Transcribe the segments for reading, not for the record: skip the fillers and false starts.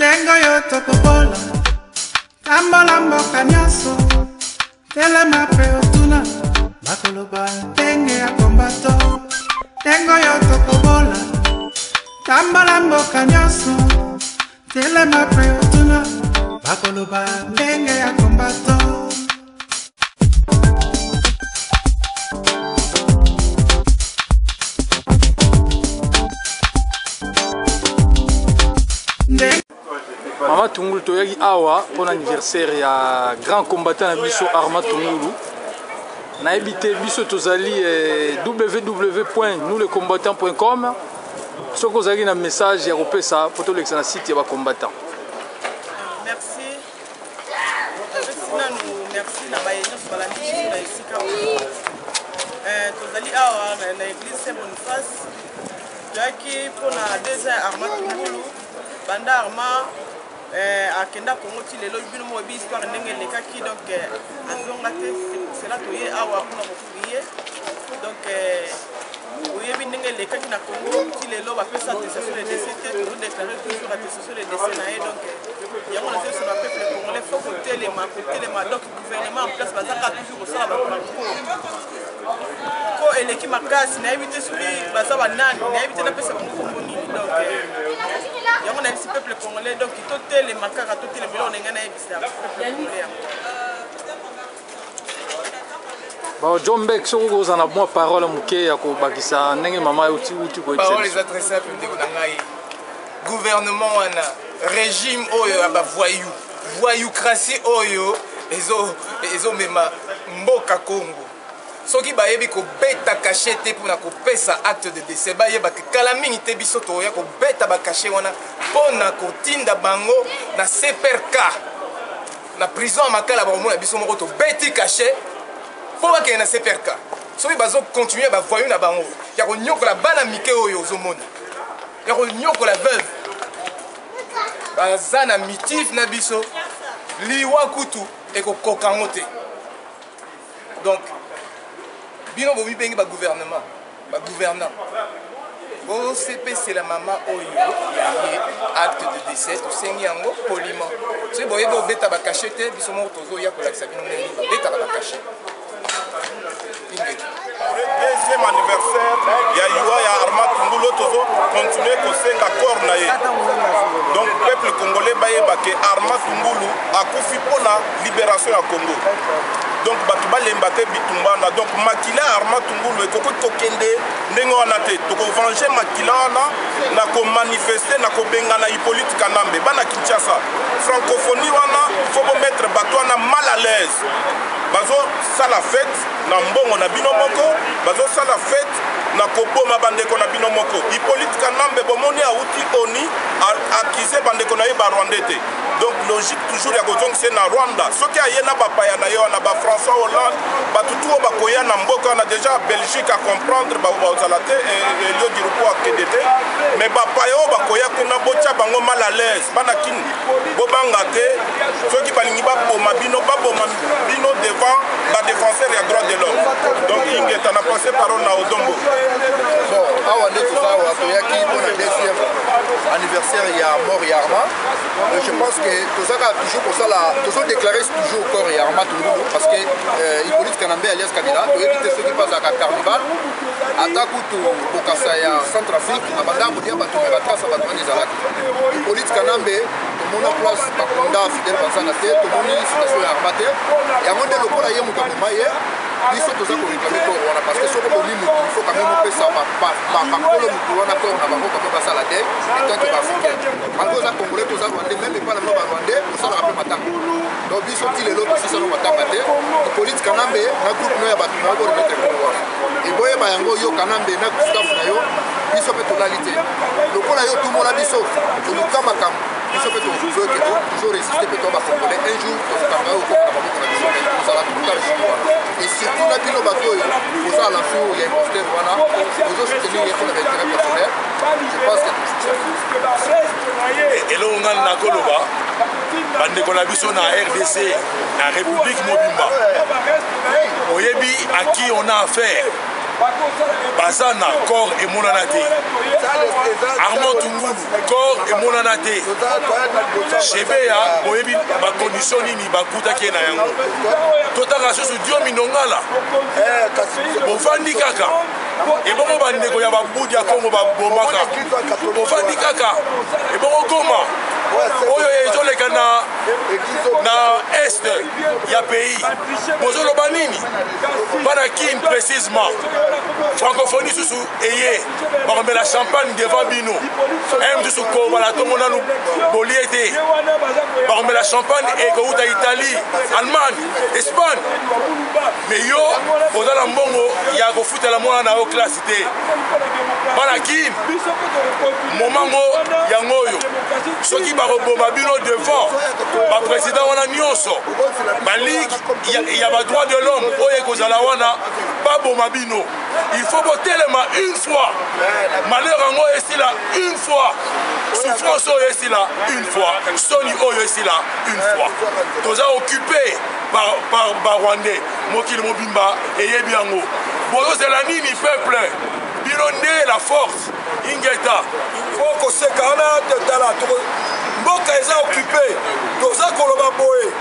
Dengo yo tokobola, tambola mboka nyaso, telema peotuna, bakoloba ndenge ya kombato. Dengo yo tokobola, tambola mboka nyaso, telema peotuna, bakoloba ndenge ya kombato. Mama Tungulu toyaki awa pour l'anniversaire ya grand combattant na biso Arma Tungulu. Na ebité biso tozali www.nouslecombattants.com. Soko ozali na message ya kopesa pour tolekisa na site ya ba combattant. Merci. Merci na ba yesu balandi na esika. Tozali awa na église Saint-Boniface. Toyaki pour na deuxième Arma Tungulu. Banda Arma akenda Congo ti lelo bino mo bi histoire ndenge lekaki donc azonga te c'est là toye awa kuna kokubiye donc oyebi ndenge lekaki na Congo ti lelo bapesa attestation de décès te toujours déclarer toujours attestation de décès na ye donc yango na zeso na peuple congolais faut kotelema donc gouvernement en place bazaka toujours osala baparcours ko eleki makasi na yebi te soki baza banani na yebi te napesa bango kombo nini donc yango na yebisi peuple congolais donc totelema kaka totelema eloko ndenge na yebisa peuple congolais yango. Bon, John Beck, si vous avez une parole, parole est très simple. Gouvernement, régime, voyoucratie, mboka Congo. Ceux qui bayebi ko beta caché pour na ko pesa acte de décès bayeba que kalamini te biso to ya ko beta ba caché wana pona ko tinda bango na CPRK na prison makala ba mona biso moko to beti caché pour que na CPRK soki bazo continuer ba voyou na bango ya ko nyokola bana mike oyo ozomona ya ko nyokola veuve bazana mitif na biso liwa kutu e ko kokango te donc bino bomi bengi ba gouvernement ba gouvernant bo CP c'est la maman oyo ya acte de décès to sengi yango poliment so boye bo beta ba cachete biso mo tozo ya ko lakisa bino ngi ba beta ba cachete. Deuxième anniversaire ya Yuwa ya Arma Tungulu tozo continuer ko senga corps na ye donc peuple congolais bayeba ke Arma Tungulu akufi pona libération ya Congo donc bato balemba te bitumbana donc makila Arma Tungulu ekoko kokende ndenge wana te toko venger makila wana na ko manifester na ko benga na Hippolyte Kanambe bana Kinshasa francophonie wana faut mettre bato wana mal à l'aise bazo sala fête na mbongo na bino moko bazo sala fête na koboma bandeko na bino moko Hippolyte Kanambe bomoni auti oni accusé bandeko na ye ba Rwandais te donc logique toujours ya kozongisa na Rwanda soki ayena bapaya na yo na ba François Hollande batutu oyo bakoya na mboka na déjà Belgique à comprendre bazala te elio dirupo akende te mais bapaya oyo bakoya kuna botya bango mal à l'aise bana kini bobanga te soki balingi baboma bino devant ba défenseur ya droit de l'homme donc ingeta na passé parole na Odongo. Bon awa nde tozawa toyaki mpona deuxième anniversaire ya mort ya Arma. Je pense que tozaka toujours kosala tozodéclare toujours corps ya Arma Tungulu parce que Hippolyte Kanambe alias Kabila toyebi te soki bazalaka carnival ata kutu bokasa ya Centrafrique na bandambo dia bato me batrasa bato wana ezalaki Hippolyte Kanambe tomona place bakonda Fidèle Bazanga te tomoni situation ya Arma te yango nde lokola ye moto aboma ye biso toza koréclame corps wana parce que soko bomi motu il faut quand même opesa bakolo motu wana corps na bango quand même basala te etant que baafricain malgré oza congolais toza rwandais même epa na bino barwandais osalaka mpe matanga donc biso ti lelo tosisano matanga te Hippolyte Kanambe na groupe no ya bato na koremetre congo wana eboyeba yango yo Kanambe na staff na yo biso mpe tolali te lokola yo tumona biso toluka makambo biso mpe tozoke toujours résister mpe toa bacongolais un jour tozokanga yo okokona maboko na biso tozala toluka lisusu wana et surtout na bino bato oyo kozala na jour ya imposteur wana ozosoutenir ye mpona baintérêt personnel je pense que eloko nga nakoloba bandeko na biso na RDC na République mobimba oyebi à qui on a affaire baza na corps emonana te. Armand Tungulu corps emonana te. Chebeya boyebi ba condition nini bakutaki na yango. Totanga susu dio minongala. Bofandi kaka. Ebongo bandeko ya babudi ya Kongo babomaka. Bofandi kaka. Ebongo Goma. Oyo ezoleka na est ya pays. Bozoloba nini? Bana kin précisément. Francophonie susu eye. Bakombe la champagne devant bino. Aime susu ko bala to mona lu boliete. Bakombe la champagne et ko uta Italie, Allemagne, Espagne. Mais yo ozala mbongo ya ko futela mwana na o classe te. Bana kin momango yangoyo. Soki baroboma bino devant ba président wana nyonso ba ligue ya ba droit de l'homme oye kozala wana ba boma bino. Il faut botelema une fois. Malheur yango esila une fois. Souffrance oyo esila une fois. Soni oyo esila une fois. Toza occupé par Rwandais. Mokili mobimba eyebi yango. Bozozela nini peuple? Bino nde la force. Ingeta. Faut que c'est quand même mboka eza occupé. Toza koloba boye.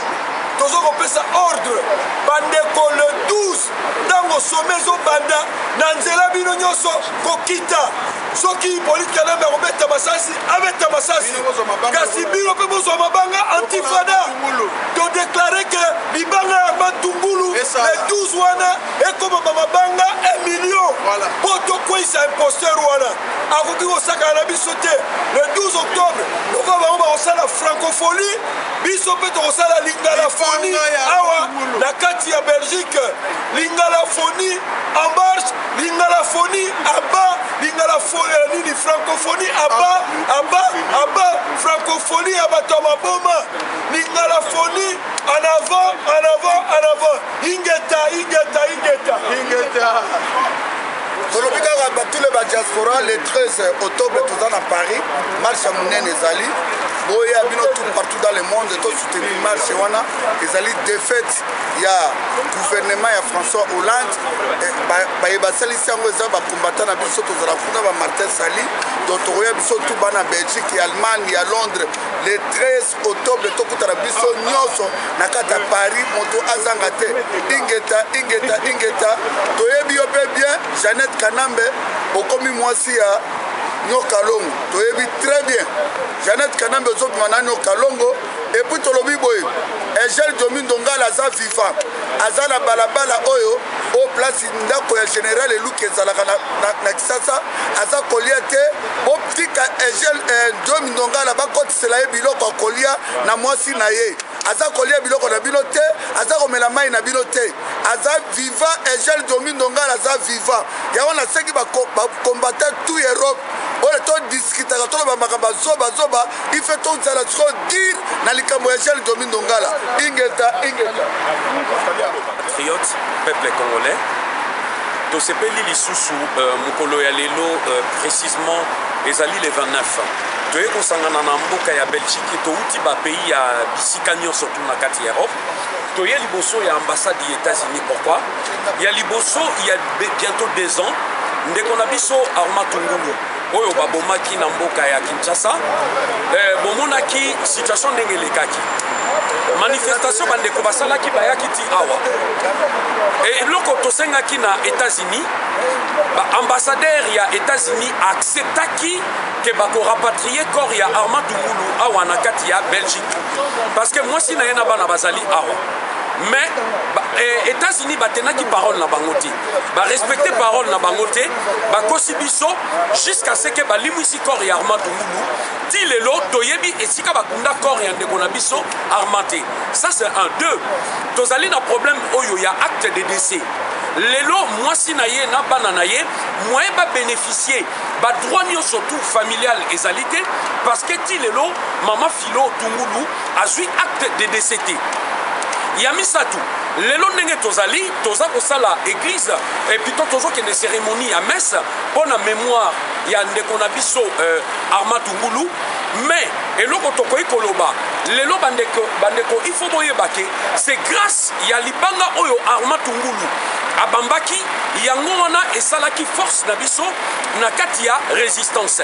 Toza kopesa ordre. Bandeko le 12 tango sommet banda na nzela bino nyonso kokita. Soki politique na me robeta masasi abeta masasi. Kasi bino pe bozo mabanga antifada. To déclarer que libanga Armand Tungulu le 12 wana et comme mabanga 1 million. Poto quoi ça imposteur wana. Akoki osaka na biso te le 12 octobre. Loko ba osala francophonie biso pe to osala lingala phonie awa na kati ya Belgique. Lingala phonie en marche, lingala phonie aba, lingala phonie nini francophonie aba, francophonie abatoma boma, lingala phonie en avant, ingeta. Tous les diaspora le 13 octobre tout à Paris, marche à Mounen et Zali. Boye abino tout partout dans le monde to soutenir marche wana ezali défaite ya gouvernement ya François Hollande ba ebasali sango eza ba combattant na biso to zala kuna ba Martin Sali donc roya biso tout bana Belgique et Allemagne ya Londres le 13 octobre to kutana biso nyonso na kata Paris moto azanga te ingeta to yebi yo pe bien Jeannette Kanambe okomi mwasi ya Nyokalongo toyebi très bien Jeannette Kanambe zobima na Nyokalongo et puis tolobi boye Egel Domingo Ngala aza vivant aza na balabala oyo au place ndako ya général Eluki ezalaka na Kisasa aza kolia te optika Egel Domingo Ngala bakotisela ye biloko akolia na mwasi na ye aza kolia biloko na bino te aza komela mai na bino te aza vivant Egel Domingo Ngala aza vivant yango na seki ba combattre tout Europe oyo to discutaka to ba makamba zoba il fait tout ça trop dire na likambo ya Egel Domingo Ngala ingeta patriote peuple congolais to sepeli lisusu mukolo ya lelo précisément ezali le 29 toye kosangana na mboka ya Belgique touti ba pays ya bisika nyonso tu na kati ya Europe toye liboso ya ambassade des États-Unis. Pourquoi? Il y a liboso il y a bientôt 2 ans ndeko na biso Armand Tungulu oyo babomaki na mboka ya Kinshasa bomonaki situation ndenge elekaki manifestation bandeko basalaki bayaki ti awa et loko tosengaki na États-Unis ambassadeur ya États-Unis acceptaki ke bako rapatrier corps ya Armand Tungulu awa na kati ya Belgique parce que moi si na yena bana bazali awa mais États-Unis batenaki parole na bangote ba respecter parole na bangote ba kosibiso jusqu'à ce que balimwisi corps ya Armand Tungulu ti lelo toyebi esika bakunda corps ya ndeko na biso Armand. Ça c'est un. 2 tozali na problème oyo ya acte de décès lelo mwasi na ye na bana na ye moyen ba bénéficier ba droit nyo surtout familial ezalité parce que ti lelo mama Filo Tungulu azui acte de décès. Yamisatu lelo ndenge tozali toza kosala église et puis tozo ke des cérémonies à messe pour la mémoire ya ndeko na biso Armand Tungulu mais eloko tokoyi koloba lelo bandeko il faut boyeba ke c'est grâce ya libanga oyo Armand Tungulu abambaki yango wana esalaki force na biso na kati ya résistance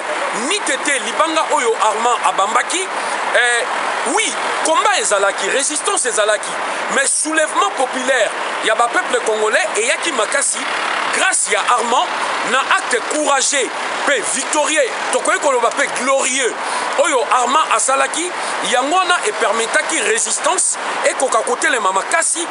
ni tete libanga oyo Armand abambaki oui combat ezalaki résistance ezalaki mais soulèvement populaire ya ba peuple congolais eyaki makasi grâce ya Armand na acte courageux pe victorieux tokoki koloba pe glorieux oyo Armand asalaki yango wana epermetaki résistance ekoka kotelema makasi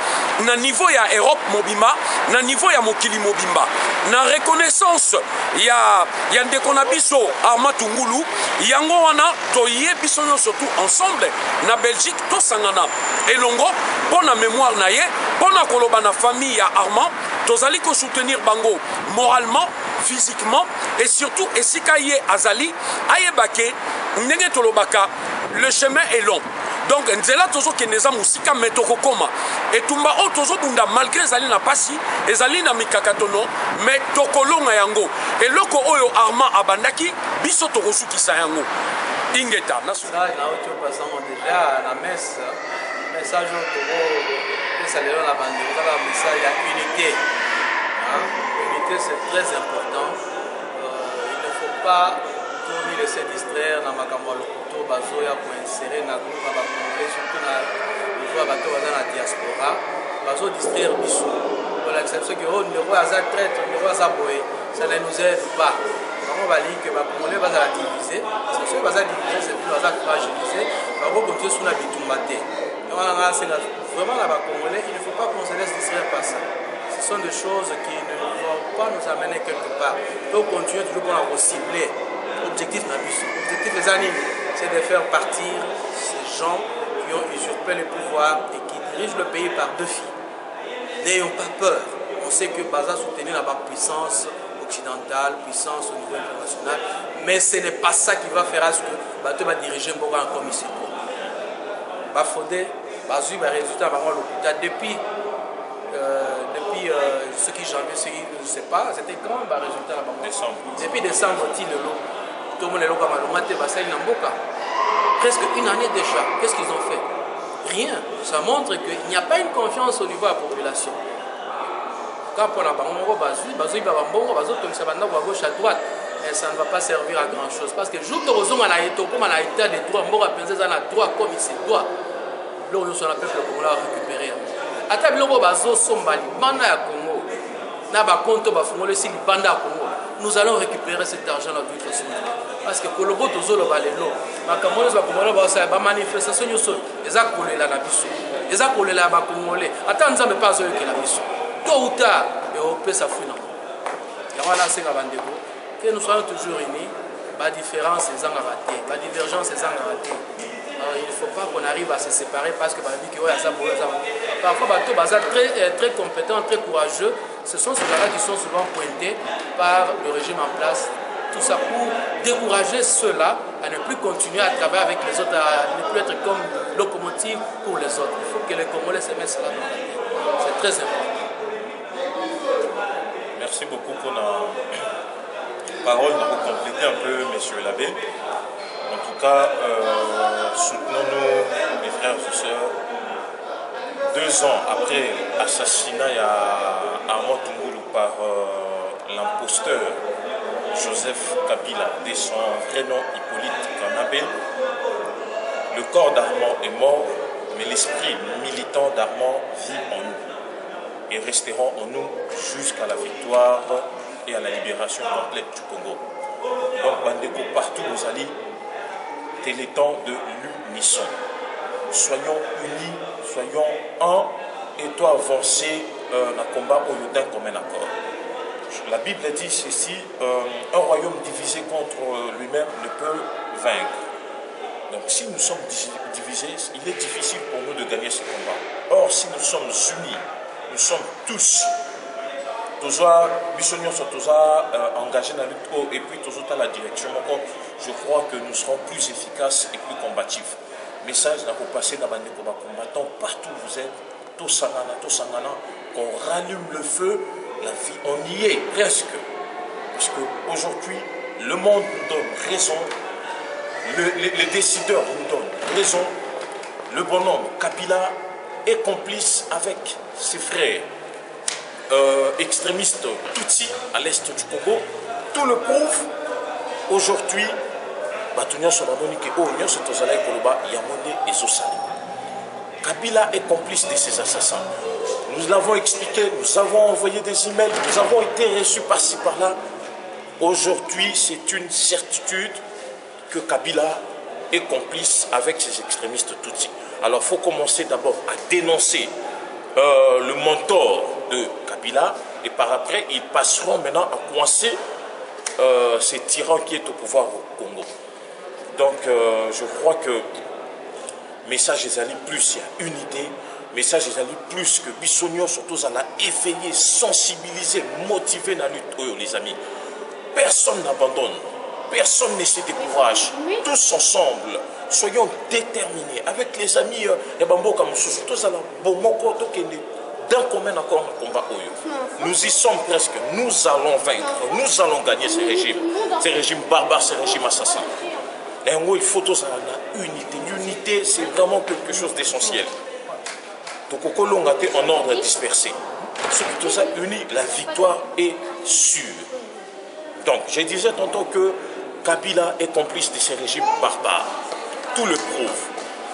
na niveau ya Europe mobimba na niveau ya mokili mobimba na reconnaissance ya ndeko na biso Armand Tungulu yango wana toyebi biso surtout ensemble na Belgique tosangana elongo pona mémoire na ye pona koloba na famille ya Armand tozali ko soutenir bango moralement physiquement et surtout esika ye azali ayebake ndenge tolobaka le chemin est long donc nzela tozo keneza musika metoko koma etumba o tozo bunda malgré ezali na pasi ezali na mikakatono mais tokolonga yango eloko oyo Armand abandaki biso tokosukisa yango ingeta national na auto passant déjà la messe message au ça la bande la message à unité unité c'est très important il ne faut pas tourner laisser distraire dans makambo lokoto bazoya pour insérer na groupe ba congolais surtout na niveau bato baza na diaspora bazo distraire biso voilà exception que on ne voit ça traite on ne voit ça boy ça ne nous aide pas vraiment bali que ba congolais baza diviser c'est sûr baza diviser c'est plus baza fragiliser ba ko continuer sur la bitumbate on a vraiment là ba congolais il ne faut pas qu'on se laisse distraire par ça. Ce sont des choses qui ne vont pas nous amener quelque part. Il faut continuer toujours pour en cibler. L'objectif des animes, c'est de faire partir ces gens qui ont usurpé le pouvoir et qui dirigent le pays par deux filles. N'ayons pas peur. On sait que Baza soutenir la puissance occidentale, puissance au niveau international, mais ce n'est pas ça qui va faire à ce que Bato va diriger un peu comme ici. Bafodé, Bazu, résultat, depuis ce qui janvier, ce qui ne sais pas, c'était quand le résultat là-bas. Depuis décembre, tout le monde est là, presque une année déjà. Qu'est-ce qu'ils ont fait? Rien. Ça montre qu'il n'y a pas une confiance au niveau de la population. Quand on a gauche à droite, ça ne va pas servir à grand chose. Parce que le jour où on a été des droits, on a droit comme il se doit. Là, on a peuple qu'on l'a récupéré. Ata biloko bazo sombali banda ya Congo na ba compte ba fungole si banda ya Congo nous allons récupérer cet argent là d'autre façon parce que kolobo tozolo balelo makamolo ba Congolais ba sa ba manifestation nyoso eza kolela na biso eza kolela ba Congolais ata nzambe pas oyo ke la biso tôt ou tard et au pesa funa ya wana senga bandeko que nous soyons toujours unis ba différence ezanga baté ba divergence ezanga baté. Il ne faut pas qu'on arrive à se séparer parce que parfois bateau très compétents, très courageux. Ce sont ceux-là qui sont souvent pointés par le régime en place. Tout ça pour décourager ceux-là à ne plus continuer à travailler avec les autres, à ne plus être comme locomotive pour les autres. Il faut que les Congolais se mettent cela dans la tête. C'est très important. Merci beaucoup pour la parole. On va compléter un peu, monsieur l'abbé. En tout cas, soutenons-nous, mes frères et sœurs. 2 ans après l'assassinat à Armand Tungulu par l'imposteur Joseph Kabila, de son vrai nom Hippolyte Kanabé, le corps d'Armand est mort, mais l'esprit militant d'Armand vit en nous et resteront en nous jusqu'à la victoire et à la libération complète du Congo. Donc, Bandeko, partout où allez, c'est le temps de l'unisson. Soyons unis, soyons un, et toi avancer dans le combat au lieu d'un commun accord. La Bible dit ceci, un royaume divisé contre lui-même ne peut vaincre. Donc si nous sommes divisés, il est difficile pour nous de gagner ce combat. Or, si nous sommes unis, nous sommes tous engagés dans la lutte et puis tous dans la direction, je crois que nous serons plus efficaces et plus combatifs. Message n'a pas passé dans les combattants partout où vous êtes, tous sangana, qu'on rallume le feu, la vie, on y est presque. Parce qu'aujourd'hui, le monde nous donne raison, les décideurs nous donnent raison, le bonhomme Kabila est complice avec ses frères extrémistes Tutsi à l'est du Congo, tout le prouve. Aujourd'hui, Kabila est complice de ces assassins. Nous l'avons expliqué, nous avons envoyé des emails, nous avons été reçus par-ci par-là. Aujourd'hui, c'est une certitude que Kabila est complice avec ces extrémistes Tutsi. Alors, il faut commencer d'abord à dénoncer le mentor de Kabila, et par après, ils passeront maintenant à coincer ces tyrans qui est au pouvoir au Congo. Donc, je crois que message est allé plus, il y a unité, message est allé plus que Bissonio, surtout à la éveiller, sensibiliser, motiver la lutte, les amis. Personne n'abandonne, personne ne se décourage. Tous ensemble, soyons déterminés. Avec les amis, d'un commun accord un combat. Nous y sommes presque, nous allons vaincre, nous allons gagner ces régimes barbares, ces régimes assassins. Et il faut tous la unité. L'unité, c'est vraiment quelque chose d'essentiel. Donc, on a en ordre dispersé. Ce qui tout ça unit, la victoire est sûre. Donc, je disais tantôt que Kabila est complice de ces régimes barbares. Tout le prouve.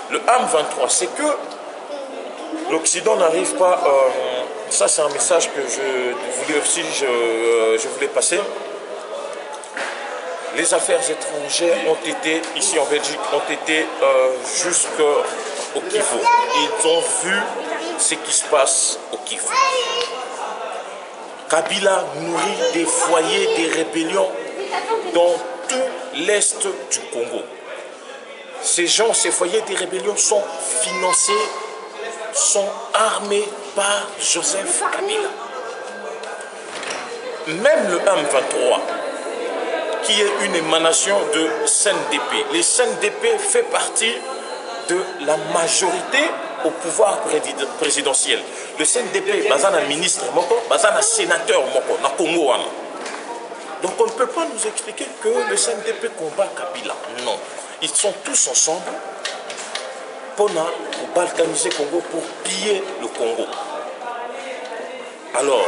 Le AM23, c'est que l'Occident n'arrive pas... ça, c'est un message que je voulais aussi je voulais passer. Les affaires étrangères ont été, ici en Belgique, ont été jusqu'au Kivu. Ils ont vu ce qui se passe au Kivu. Kabila nourrit des foyers, des rébellions dans tout l'est du Congo. Ces gens, ces foyers des rébellions sont financés, sont armés par Joseph Kabila. Même le M23, qui est une émanation de CNDP. Les CNDP fait partie de la majorité au pouvoir présidentiel. Le CNDP, c'est un ministre, c'est un sénateur, na Congo. Donc on ne peut pas nous expliquer que le CNDP combat Kabila. Non. Ils sont tous ensemble pour balkaniser le Congo, pour piller le Congo. Alors,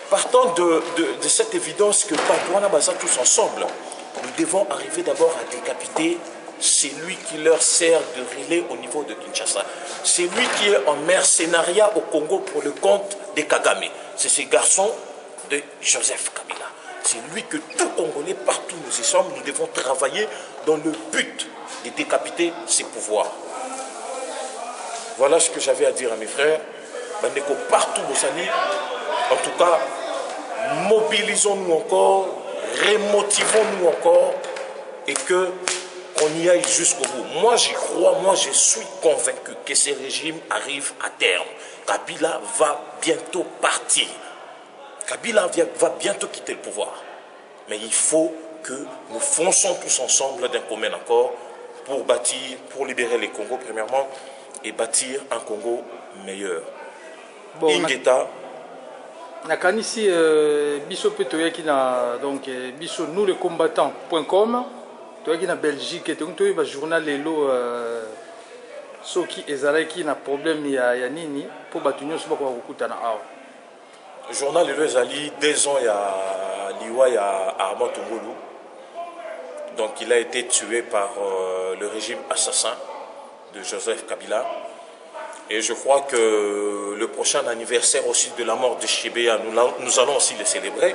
partant de cette évidence que Patouana Baza tous ensemble, nous devons arriver d'abord à décapiter celui qui leur sert de relais au niveau de Kinshasa. C'est lui qui est en mercenariat au Congo pour le compte des Kagame. C'est ce garçon de Joseph Kabila. C'est lui que tout Congolais, partout où nous y sommes, nous devons travailler dans le but de décapiter ses pouvoirs. Voilà ce que j'avais à dire à mes frères. Bandeko, partout où nous allons, en tout cas, mobilisons-nous encore, remotivons-nous encore, et qu'on y aille jusqu'au bout. Moi, j'y crois, moi, je suis convaincu que ce régime arrive à terme. Kabila va bientôt partir. Kabila va bientôt quitter le pouvoir. Mais il faut que nous fonçons tous ensemble d'un commun accord pour bâtir, pour libérer les Congos, premièrement, et bâtir un Congo meilleur. Bon, Ingeta. Nakanisi biso pe toyaki na donc biso nous les combattants.com toyaki na Belgique donc toyi ba journal lelo soki ezalaki na problème ya nini po batu nyonso bako kokutana awa. Journal lelo ezali 2 ans ya liwa ya Armand Tungulu. Donc il a été tué par le régime assassin de Joseph Kabila. Et je crois que le prochain anniversaire aussi de la mort de Chebeya, nous allons aussi le célébrer.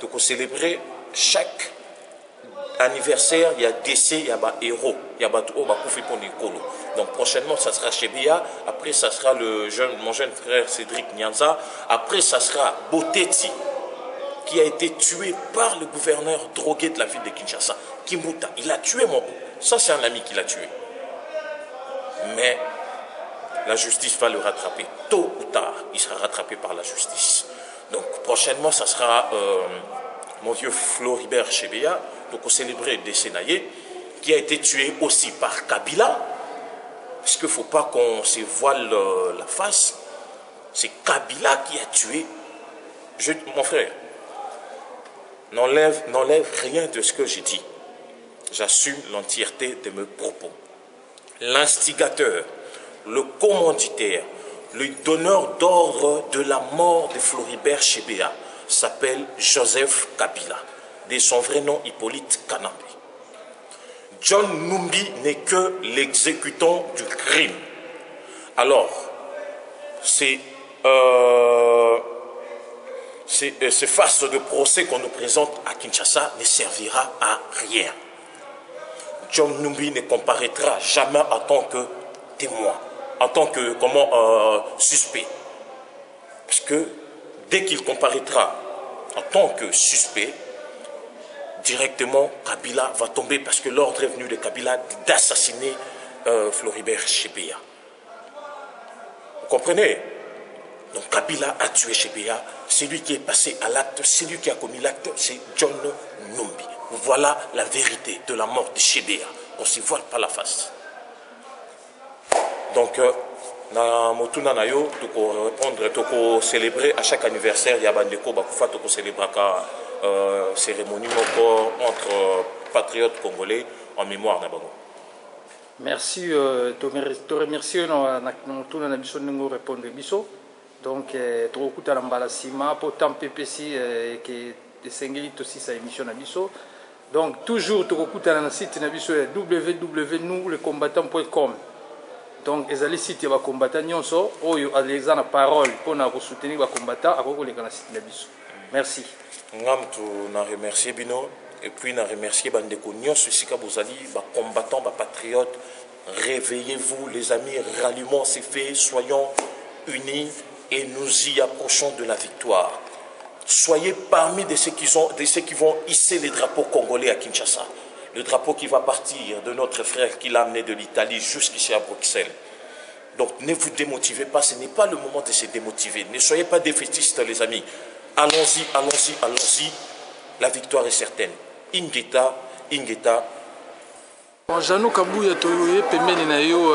Donc on célébrer chaque anniversaire, il y a décès, il y a des héros, il y a des héros. Donc prochainement, ça sera Chebeya, après ça sera mon jeune frère Cédric Nyanza, après ça sera Boteti, qui a été tué par le gouverneur drogué de la ville de Kinshasa, Kimbuta. Il a tué ça c'est un ami qui l'a tué. Mais la justice va le rattraper. Tôt ou tard, il sera rattrapé par la justice. Donc prochainement, ça sera mon vieux Floribert Chebeya, donc on célébrait Dessenaye, qui a été tué aussi par Kabila, parce qu'il ne faut pas qu'on se voile la face. C'est Kabila qui a tué. Mon frère, n'enlève rien de ce que j'ai dit. J'assume l'entièreté de mes propos. L'instigateur, le commanditaire, Le donneur d'ordre de la mort de Floribert Chebeya s'appelle Joseph Kabila, de son vrai nom Hippolyte Kanambe. John Numbi n'est que l'exécutant du crime. Alors, ces farces de procès qu'on nous présente à Kinshasa ne servira à rien. John Numbi ne comparaîtra jamais en tant que témoin, en tant que suspect. Parce que dès qu'il comparaîtra en tant que suspect, directement Kabila va tomber parce que l'ordre est venu de Kabila d'assassiner Floribert Chebeya. Vous comprenez? Donc Kabila a tué Chebeya, c'est lui qui est passé à l'acte, c'est lui qui a commis l'acte, c'est John Numbi. Voilà la vérité de la mort de Chebeya. On ne s'y voile pas la face. Donc, na motuna na yo, toko célébrer à chaque anniversaire, il y a bandeko bakufa toko célébrer la cérémonie entre patriotes congolais en mémoire na bango. Merci, te remercie motuna na biso ndenge répondre biso. Donc, tokokuta na mbala sima pour temps PPC que esengeli aussi sa émission na biso. Donc, toujours tokokuta na site na biso www.nouslecombattants.com. Donc, ezali site ya combattants nyonso oyo aleza na parole pour na soutenir ba combattants akokoleka na site na biso. Merci. Ngam tu na remercier bino et puis na remercier bandeko nyonso sika bozali ba combattants ba patriotes. Réveillez-vous les amis, ralliement c'est fait, soyons unis et nous y approchons de la victoire. Soyez parmi de ceux qui vont hisser les drapeaux congolais à Kinshasa. Le drapeau qui va partir de notre frère qui l'a amené de l'Italie jusqu'ici à Bruxelles. Donc ne vous démotivez pas, ce n'est pas le moment de se démotiver. Ne soyez pas défaitistes les amis. Allons-y, allons-y, allons-y. La victoire est certaine. Ingeta, Ingeta. Janou Kabouya Toyoye Pemeni Nayo,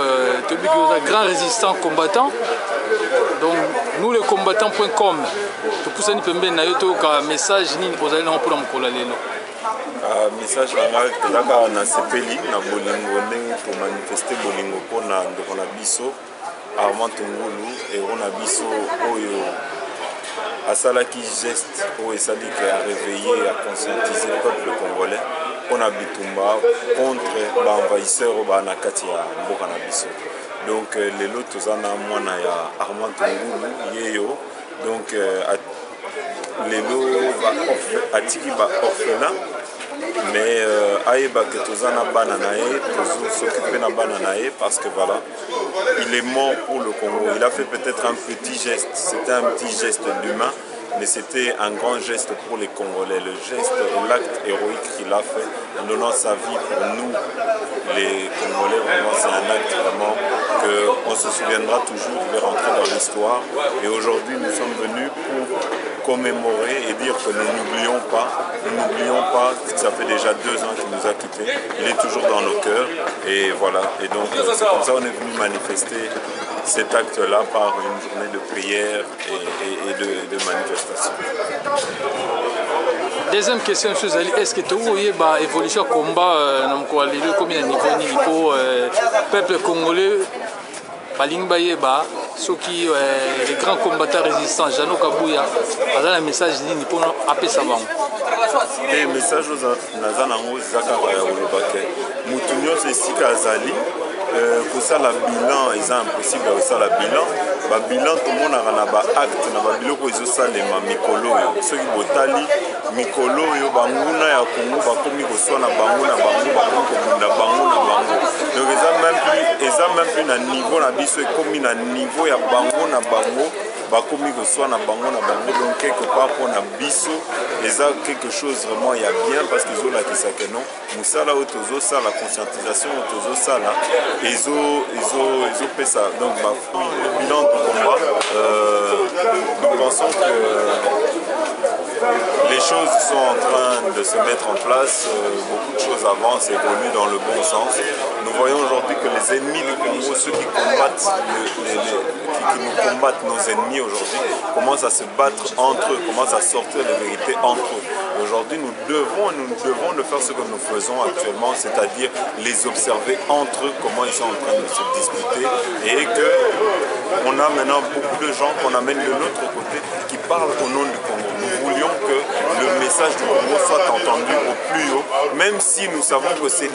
grand résistant combattant. Donc nous les combattants.com. Tout ça ni Pemeni Nayo Toyoka message ni posé na pour mkola lelo. Message nanga na sepeli na bolingo ndenge to manifester bolingo pona ndeko na biso Armand Tungulu et on a biso oyo asalaki geste oyo esali ke a réveiller, à conscientiser le peuple congolais on a bitumba contre l'envahisseur na kati ya mboka na biso. Donc lelo tozana mwana ya Armand Tungulu yeyo donc lelo va atiki ba orphelin mais aïeba que tozana bananae toujours s'occuper na bananae parce que voilà il est mort pour le Congo. Il a fait peut-être un petit geste, c'était un petit geste d'humain, mais c'était un grand geste pour les Congolais. Le geste et l'acte héroïque qu'il a fait en donnant sa vie pour nous, les Congolais, vraiment c'est un acte vraiment qu'on se souviendra toujours, qui va rentrer dans l'histoire. Et aujourd'hui nous sommes venus pour commémorer et dire que nous n'oublions pas que ça fait déjà 2 ans qu'il nous a quittés, il est toujours dans nos cœurs et voilà, et donc c'est comme ça on est venu manifester cet acte-là par une journée de prière et de manifestation. Deuxième question, est-ce que tu as une évolution de combat comme il y a un peuple congolais ceux qui les grands combattants résistants, Janou Kabouya, il a un message pour appeler ça. Le message Nazanango Zakara Olobake, Moutounios et Sika Azali, pour ça la bilan, ils ont impossible de faire la bilan. Le bilan, tout le monde a un acte, na bilan ko izo salema mikolo yo. Ceux qui botali mikolo yo banguna ya Congo bakomi ko sona banguna bango bakobunda bango na bango. Donc ils ont même plus na niveau na biso ekomi na niveau ya bango na bango bakomi ko sona bango na bango. Donc quelque part pour na biso ils ont quelque chose vraiment il y a bien parce qu'ils ont la kisake non. Musala otozo ça la conscientisation otozo ça là. Ils ont fait ça. Donc le bilan du combat, nous pensons que les choses sont en train de se mettre en place, beaucoup de choses avancent, évoluent dans le bon sens. Nous voyons aujourd'hui que les ennemis du Congo, ceux qui combattent, qui nous combattent, nos ennemis aujourd'hui, commencent à se battre entre eux, commencent à sortir les vérités entre eux. Aujourd'hui, nous devons de faire ce que nous faisons actuellement, c'est-à-dire les observer entre eux, comment ils sont en train de se disputer, et qu'on a maintenant beaucoup de gens qu'on amène de l'autre côté qui parlent au nom du Congo. Nous voulions que le message du Congo soit entendu au plus haut, même si nous savons que c'est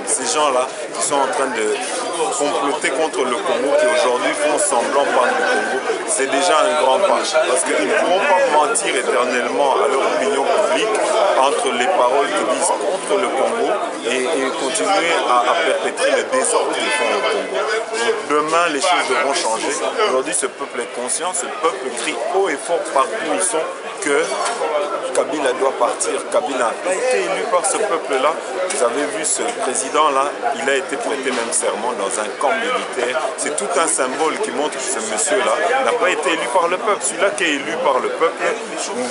ces gens-là qui sont en train de comploter contre le Congo, qui aujourd'hui font semblant parler du Congo. C'est déjà un grand pas, parce qu'ils ne pourront pas mentir éternellement à leur opinion publique entre les paroles qu'ils disent contre le Congo et continuer à perpétrer le désordre qu'ils font au Congo. Donc, demain, les choses devront changer. Aujourd'hui, ce peuple est conscient, ce peuple crie haut et fort partout où ils sont que Kabila doit partir. Kabila n'a pas été élu par ce peuple-là. Vous avez vu ce président-là, il a été prêté même serment dans un camp militaire. C'est tout un symbole qui montre que ce monsieur-là n'a pas été élu par le peuple. Celui-là qui est élu par le peuple,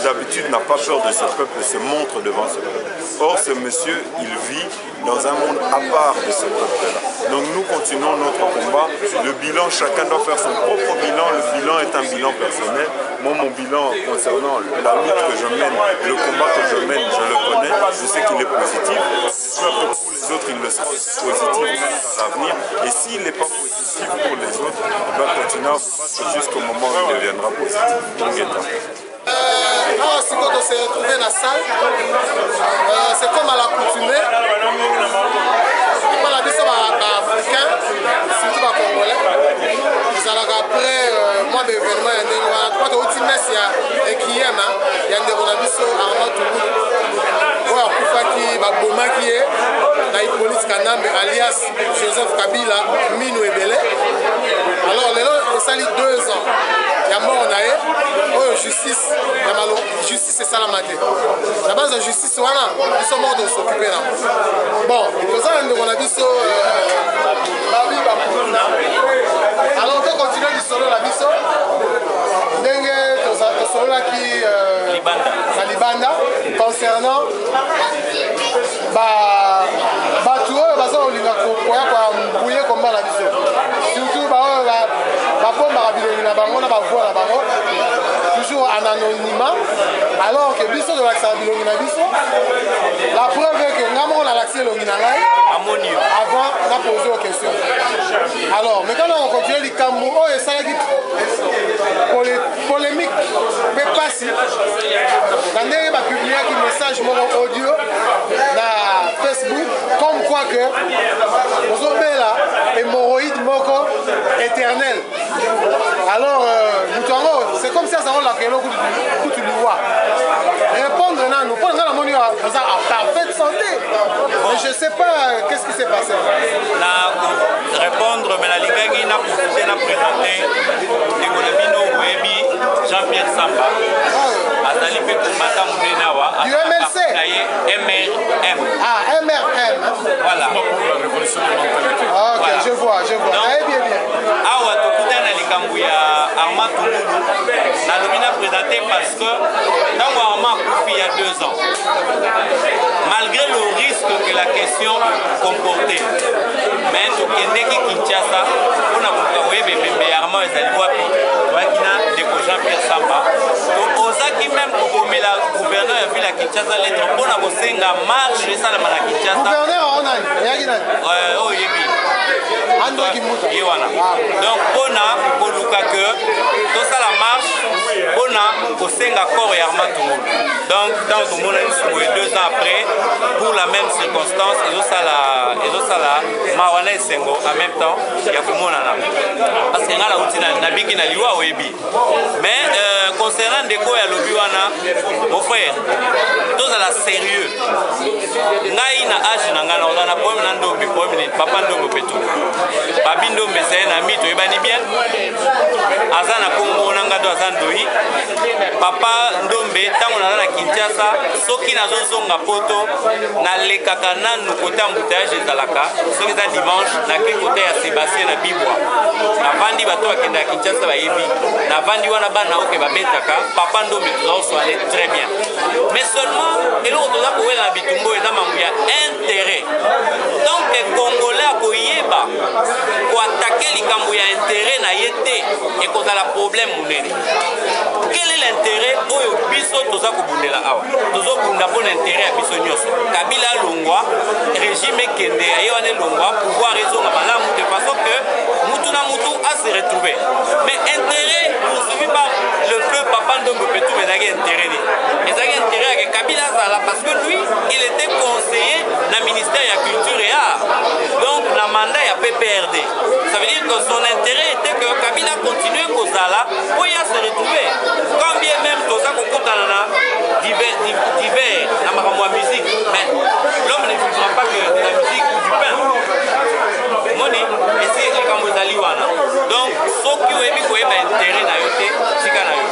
d'habitude n'a pas peur de ce peuple, se montre devant ce peuple. Or, ce monsieur, il vit dans un monde à part de ce peuple-là. Donc nous continuons notre combat. Le bilan, chacun doit faire son propre bilan. Le bilan est un bilan personnel. Moi, mon bilan concernant la lutte que je mène, le combat que je mène, je le connais. Je sais qu'il est positif. Pour les autres, il le sera positif à l'avenir. Et s'il n'est pas positif pour les autres, il va continuer à se battre jusqu'au moment où il deviendra positif. Si quand on s'est retrouvé dans la salle, c'est comme à l'accoutumée. Pas la biso africain, surtout les Congolais. Nous allons après mois d'événement, il y a un outil messe, il y a un qui aime, il y a un déronabiso Armand Toungulu. Ouais, Koufaki, Babomaki, la Hippolyte Kanambe alias Joseph Kabila, Minou Ebele. Alors, on s'allie 2 ans. Il y a mort, justice, justice c'est ça la maté. La base de justice, voilà, ils sont morts de s'occuper là. Bon, il faut ça, on a dit ça. Alors, on peut continuer l'histoire de la biso. Là qui Libanda concernant toujours en anonymat, alors que biso de l'accès à la preuve est que nous avons l'accès avant de poser aux questions. Alors, maintenant on continue les Camou, et ça polémique, mais pas si. Quand on va publier un message audio dans Facebook, comme quoi que nous avons là hémorroïde moko éternel. Alors, c'est comme ça, ça va la que tu lui vois. Répondre à nous, pour la monnaie en parfaite santé. Mais je ne sais pas qu'est-ce qui s'est passé. Répondre, mais la Ligue n'a pas présenté l'économie Webi, Jean-Pierre Samba. Du MLC. MRM. Ah, MRM. Voilà. Ok, je vois. Allez, bien. Awa tokutana likambo ya Armand Toungulu nalobi na présenté parce que ntango Armand akufi il y a 2 ans, malgré le risque que la question comportait, mais tokendeki Kinshasa mpona koyeba ebembe ya Armand ezali wapi toyaki na ndeko Jean-Pierre Samba ozaki même kokomela gouverneur ya ville ya Kinshasa lettre mpona kosenga marche esalama na Kinshasa. Gouverneur aonani eyaki nani oyebi Ye wana. Donc mpona koluka ke tosala marche mpona kosenga corps ya Armand Toungulu. Donc tant tomona lisuku 2 ans après pour la même circonstance ezosala mawana esengo en même temps ya komonana parce que nga nauti na biki na liwa oyebi. Mais concernant ndeko ya lobi wana mon frère tozala sérieux ngai na âge na ngana oza na problème na ndombe problème papa ndombe petu babi ndombe c'est un ami toyebani bien aza na kombo na ngado aza ndoi papa ndombe ntango naza na Kinshasa soki nazozonga poto nalekaka nanu kote embouteillage ezalaka soki eza dimanche nake kote ya Sébastien na Bibwa navandi bato bakenda ya Kinshasa bayebi navandi wana bana oke babetaka papa ndombe tozoswale très bien mais seulement eloko toza kowela na bitumbo eza mambo ya intérêt donc congolais akoyeba koatake likambo ya intérêt na ye te ekozala problème monene. Quel est l'intérêt oyo biso toza kobundela awa tozobunda mpona intérêt ya biso nyonso Kabila longwa régime ekende aye wana elongwa pouvoir ezonga malamu de façon que mutu na mutu a se retrouver mais intérêt poursuivi par le feu papa ndombe petu ezalaki intérêt ni ezalaki intérêt yake Kabila azala parce que lui il était conseiller na ministère ya culture et art donc na mandat ya PPRD ça veut dire que son intérêt était que Kabila continue kozala po ya se retrouver quand bien même toza kokutana na divers na makambo ya musique mais l'homme ne vivra pas que de la musique ou du pain moni esi likambo ezali wana donc soki oyebi koyeba intérêt na yo te tika na yo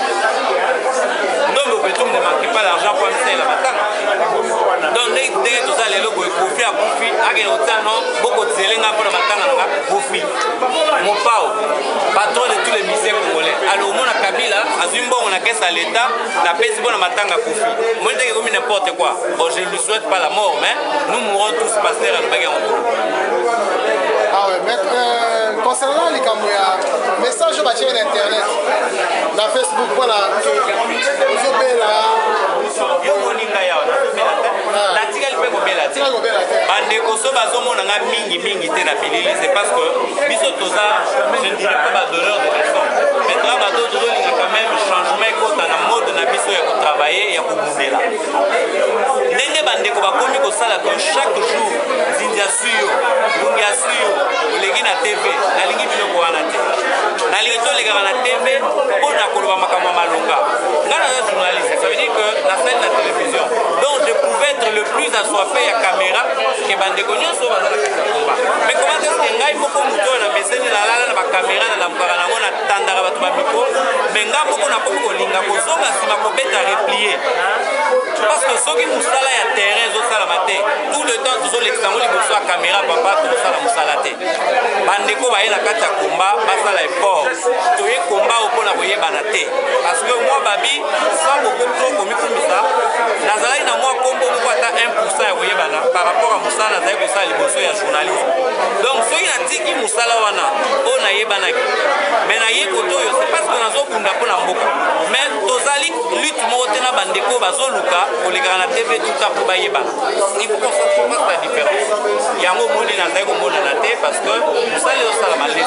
ndombe petum ne manque pas l'argent po amisala matanga donc ndenge toza lelo boye kofi akufi akende otano bokozelenga mpona matanga nanga kofi mopao patron de tous les musiciens congolais alors omona Kabila azwi mbongo na kesa l'état na pesi mpona matanga kofi moni ndenge komi n'importe quoi bon je ne lui souhaite pas la mort mais nous mourrons tous pasteur alobaki yango ah ouais mais concernant likambo ya message batie na internet na Facebook mpona ozobela yo moninga yawa natikali mpe kobela te bandeko so bazomonanga mingi te na bilili c'est parce que biso toza je ne dirais pas badonneur de leçon maintenant bato tozolinga quand même changement ekota na mode na biso ya kotravaille ya kobundela ndenge bandeko bakomi kosala que chaque jour zindia suyo lungia suyo oleki na TV nalingi biloko wana te nalingi tolekaka na TV mpona koloba makambo ya malonga nga naza journaliste ça veut dire que na scène na télévision donc je pouvais être le plus assoiffé ya caméra ke bandeko nyonso baza na kati ya komba mais comment est-ce que ngai moko moto oyo na meseni nalala na bacaméra nalamukaka nango natandaka bato bamikro mais nga moko nakomi kolinga kozonga nsima kobeta replie parce que soki mosala ya terrain ezosalama te tout le temps tozolekisa ngo liboso ya caméra papa tozosala mosala te bandeko baye na kati ya komba basala effort toye komba o mpona koyebana te parce que moi babi sans beaucoup trop komikumisa nazalaki na mwa kombo moko ata 1% ya koyebana par rapport à mosala nazali kosala liboso ya journalisme donc soki natiki mosala wana oyo nayebanaki mais nayebi kote oyo c'est parce que nazobunda mpona mboka mais tozali lutte moko te na bandeko bazoluka kolekaka na TV tout temps mpo bayebana il faut qu'on fasse la différence yango moni nazali komonana te parce que mosala ezosalama le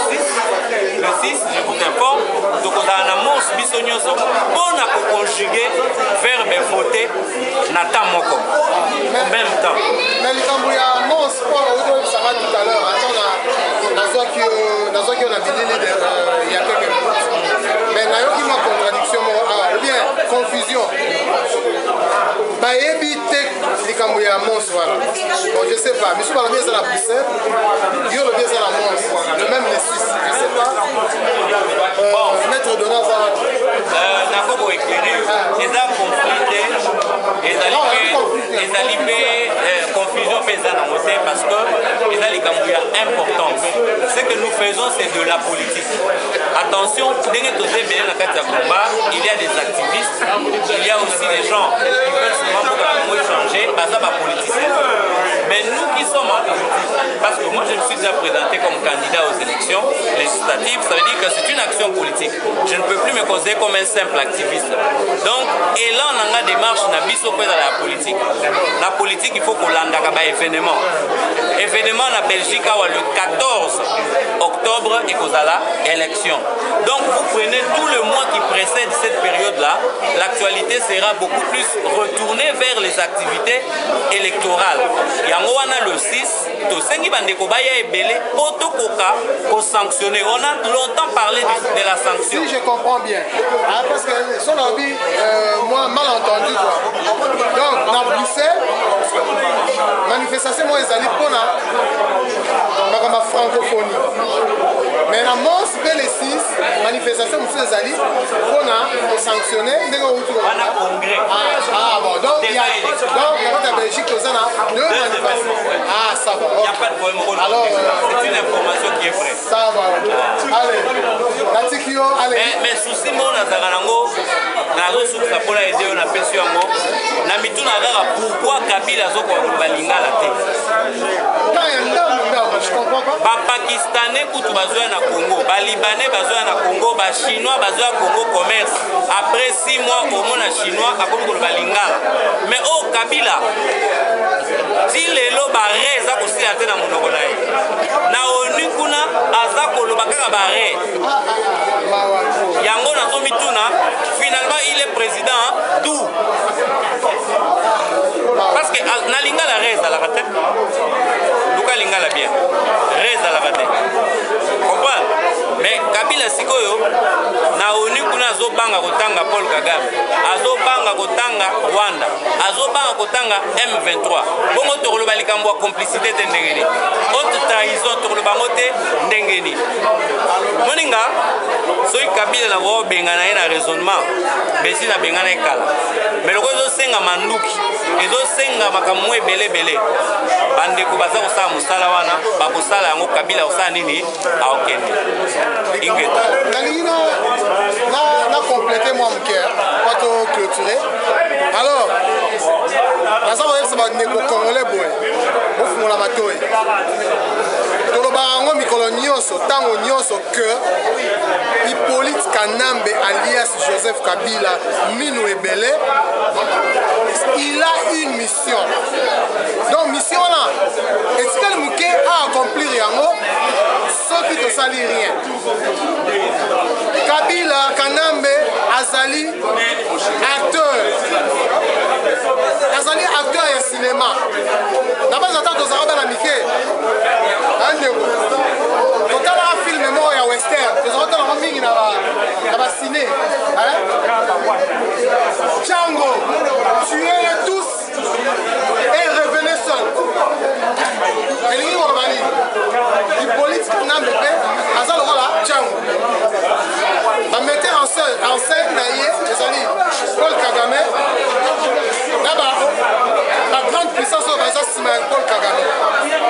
6 je vous informe tokozala na mons biso nyonso mpona koconjugue verbe voter na temps moko en même temps mais likambo ya mons mpo oyebisaka tout à l'heure nazwaki yo na bilili ya quelque minute mais nayoki mwa contradiction moko awa ou bien confusion bayebi te likambo ya mons wana bon je sais pas misu balobi eza na Bruxelles yo lobi eza na mons le même le 6 je sais pas maître Donald nakoko éclairé eza conflit te ezali mpe confusion mpe eza nango te parce que eza likambo ya importance ce que nous faisons c'est de la politique attention ndenge toza ebele na kati ya combat il y a des activistes il y a aussi des gens qui veulent souvent mboka na Congo échanger baza bapoliticiens mais nous qui sommes en politique parce que moi je me suis déjà présenté comme candidat aux élections législatives ça veut dire que c'est une action politique je ne peux plus me considérer comme un simple activiste donc elan nanga démarche na biso mpe ezala ya politique na politique il faut kolandaka baévénement na Belgique awa le 14 octobre ekozala élection donc vous prenez tout le mois qui précède cette période là l'actualité sera beaucoup plus retournée vers les activités électorales yango wana le 6 tosengi bandeko baya ebele po tokoka kosanctionner on a longtemps parlé de la sanction si je comprends bien parce que son avis moi mal entendu quoi donc dans Bruxelles manifestation moi ezali mpona makambo ya francophonie mais na mons mpe le 6 manifestation mosusu ezali mpona kosanctionne ndenge outi bon donc na kati ya Belgique toza na deux manifestations ça va alors c'est une information qui est vraie ça va allez natiki yo allez mais souci mo nazalaka nango nazosukisa mpona ede oyo napesi yango na mituna kaka pourquoi Kabila azokoka koloba lingala te bapakistanais kutu bazoya na Congo balibanais bazoya na Congo bachinois bazoya Congo commerce après 6 mois omona chinois akomi koloba lingala mais o Kabila ti lelo bare eza kosila te na monoko na ye na onu kuna aza koloba kaka bare yango nazomituna finalement il est président tout parce que na lingala re ezalaka te luka lingala bien re ezalaka te comprendre mais Kabila sikoyo na onu kuna azobanga kotanga Paul Kagame azobanga kotanga Rwanda azobanga kotanga M23 bongo tokoloba likambo ya complicité te ndengeni haute trahison tokoloba ngo te ndengeni moninga soki Kabila na kobenga na ye na raisonnement besi na benga na ekala mais loko ezosenga manduki ezosenga makambo ebele bandeko baza kosala mosala wana bakosala yango Kabila kosala nini aokende ingeta nalingi na compléter moi moke pas to clôturer alors naza koyebisa bandeko congolais boye bofungola matoi tolobaka yango mikolo nyonso ntango nyonso que Hippolyte Kanambe alias Joseph Kabila minu ebele il a une mission donc mission là etikali moke a accomplir yango soki tosali rien Kabila Kanambe azali acteur ya cinéma na base ata tozala bana mike andeko totalaka filme moko ya western tozala totalaka mingi na bacine Django tuez-les tous et revenez seuls elingi koloba nini Hippolyte Kanambe mpe aza lokola Django bametteur en scène na ye ezali Paul Kagame na ba grande puissance oyo baza nsima ya Paul Kagame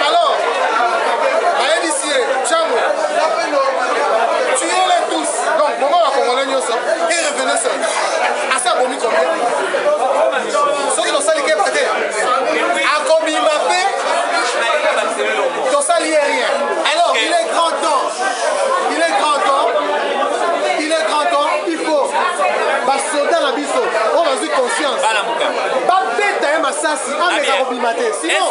alors bayebisi ye Django tuez-les tous donc bongo bakongolais nyonso et revenez seuls asa bomi combien soki tosali ke bate akobima mpe tosali ye rien alors il est grand temps il faut basoda na biso oyo bazwi conscience babeta ye masasi ameka kobima te sinon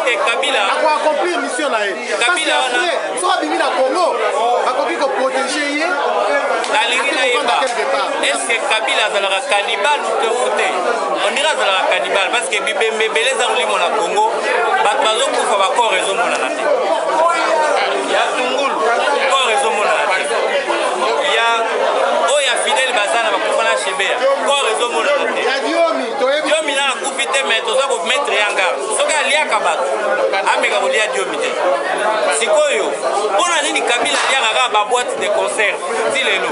akoaccomplir mission na ye parce que après soki abimi na Congo akoki koprotege ye nalingi nayeba est-ce que Kabila azalaka cannibale ou te on dirait azalaka cannibale parce que bibembe ebele eza kolimo na Congo bato bazokufa bakor ezomonana te ya tungulu kor ezomonana te ya oyo ya fidele bazana bakufa na Shebea kor ezomonana te diomi na akufi te mais toza kometre yanga soki aliaka bato ameka kolia diomi te sikoyo mpona nini Kabila aliaka kaka baboite de concert ti lelo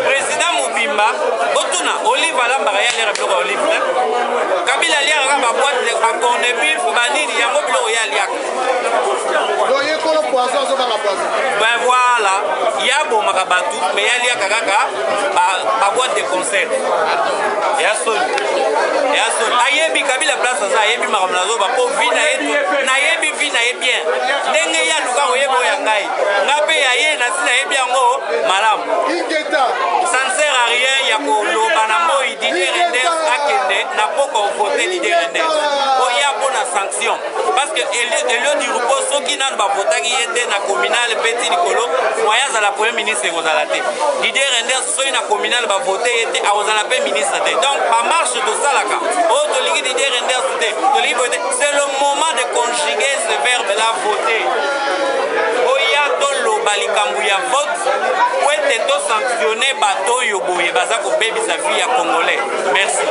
président Mobimba otuna Olive alambaka ya liaka biloko ya Olive te Kabila aliaka kaka baboite de cornebif banini yango biloko ya aliaka ben voilà ya bomaka bato mais ya liaka kaka baboite de concert ya soni ayebi Kabila place aza ayebi makambo nazoba mpo vi na ye nayebi vi na ye bien ndenge ya luka koyeba oyo ya ngai nga mpe ya ye nasi nayebi yango malamu ça ne sert à rien ya koloba na moi Didier Renders akende na poko voter Didier Renders oya mpona sanction parce que elio di rupo soki nanu bavotaki ye te na communal mpe ti likolo moya azala premier ministre ekozala te Didier Renders soki na communal bavote ye te akozala mpe ministre te donc bamarche tosalaka oyo tolingi Didier Renders te tolingi boye te c'est le moment de conjuguer ce verbe là voter oya toloba likambo ya vote po ete tosanctionne bato oyo boye baza kobebisa vie ya congolais merci.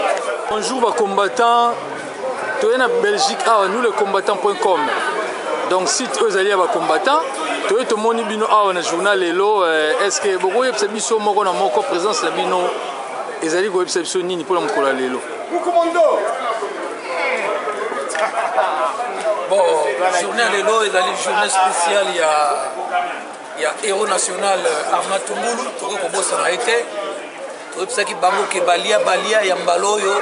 Bonjour combattants, tu es en Belgique, nous les combattants.com. Donc, site eux alliés à combattants, tu es tout le monde bino dans le journal Lelo. Est-ce que beaucoup de biso moko na moko présence la bino ils allaient go biso nini pour la mkola Lelo. Bon, journée Lelo est une journée spéciale. Il y a héros national Arma Tungulu, tu vois comment ça a été. Tu vois ça qui bango ke balia yambaloyo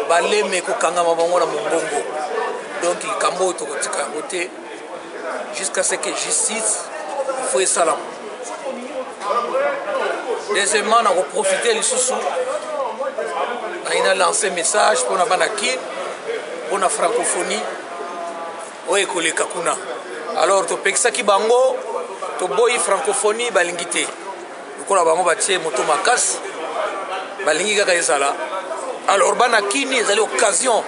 baleme ko kanga mabango na mbongo. Donc il cambo to kotika côté jusqu'à ce que justice faut salam. Deuxièmement, on a profité les sous. On a lancé un message pour la banaki, pour la francophonie. Oui, collègue Kakuna. Alors, tu peux ça qui bango, tu boy francophonie balingité. Donc la bango batie moto makas, balingi kaka ezala. Alors banaki ni ezali occasion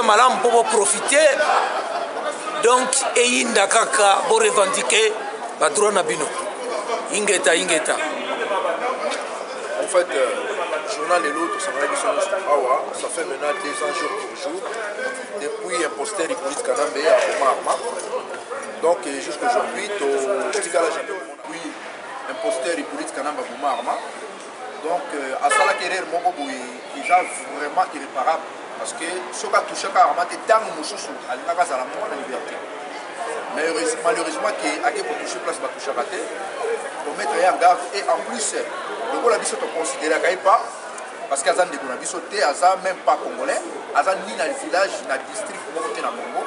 malam pour profiter. Donc eyinda kaka pour revendiquer ba droit na bino. Ingeta. En fait, journal Lelo, ça fait maintenant 2 ans jour pour jour depuis un poster Hippolyte Kanambe à Arma. Donc jusqu'aujourd'hui, oui, un poster Hippolyte Kanambe à Arma. Donc à ça la carrière mon il est vraiment irréparable parce que ce qui a touché à Arma c'est tant de choses à la liberté. Mais malheureusement qu'il a pour toucher place va toucher à rater. Pour mettre en garde et en plus le gars la biso te considérer qu'il pas parce qu'à Zan de la biso te Aza même pas congolais Aza ni dans le village dans le district pour côté dans Congo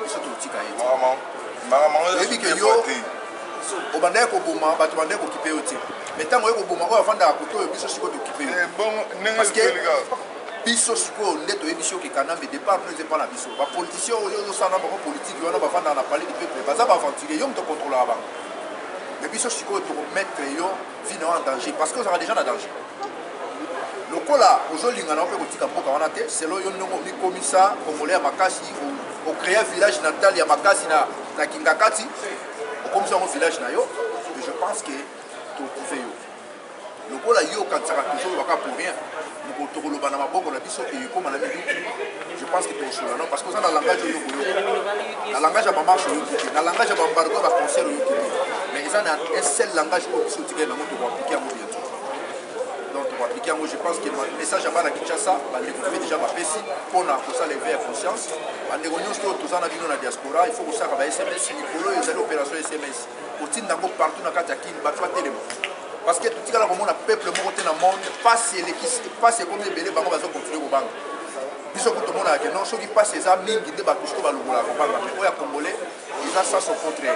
biso te tika et et puis que yo au bandé ko boma ba to bandé ko kipe oti mais tant ko boma ko afanda ko to biso siko to kipe parce que biso siko ndeto e biso ki Kanambe départ nous pas la biso ba politicien yo sana ba politique yo na ba fanda na parler du peuple baza ba aventurer yo mto contrôler ba. Mais puis, ce qu'il faut mettre en danger parce que ça va déjà en danger. Le cas là, aujourd'hui, c'est là que le commissaire congolais à Makasi, au créer un village natal à Makasi, à Kingakati, au commissaire au village, je pense que tout pouvez. Le cas là, quand ça va toujours pour rien. Je pense que c'est un parce que ça, dans le langage, dans le langage, ça marche, dans le langage, ça marche, mais ils ont un seul langage pour se dire que nous appliquer à mon bientôt. Donc, pour appliquer à moi, je pense que le message à Kinshasa, on déjà ma PSI, pour ça lever la conscience. En réunion, tous en avion dans la diaspora, il faut que ça va SMS, il faut les opérations SMS. Au titre d'un partout dans le Katakin, il va faire téléphone. Parce que tout le monde a peuple dans le monde, pas si comme les bébés, on va continuer au banc. Puisque tout le monde a dit non, ceux qui passent ces amis, qui débattent tout ce qu'on va le voir, mais on a Congolais, ils ont ça son contraire.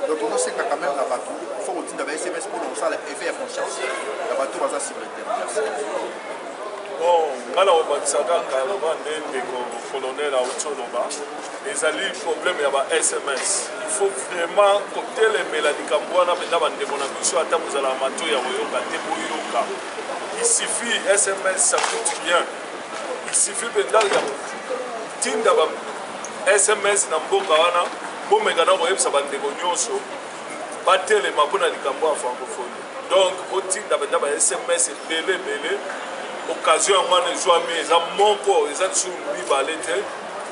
Donc on sait quand même la bateau, il faut que tu SMS pour nous ça effet à conscience. La bateau va ça cibrer. Bon, ngala obakisaka kalaba ndeko colonel Aotsoloba ezali problème ya ba SMS. Il faut vraiment kotelemela likambo wana penda bandeko na biso ata mozala mato ya koyoka te boyoka. Il suffit SMS ça coûte rien. Il suffit penda ya tinda ba SMS na mboka wana bomeka na koyebisa bandeko nyonso batelema mpona likambo ya francophonie. Donc otinda penda ba SMS belé occasion ya mwana ezwami eza moko eza tsu mibale te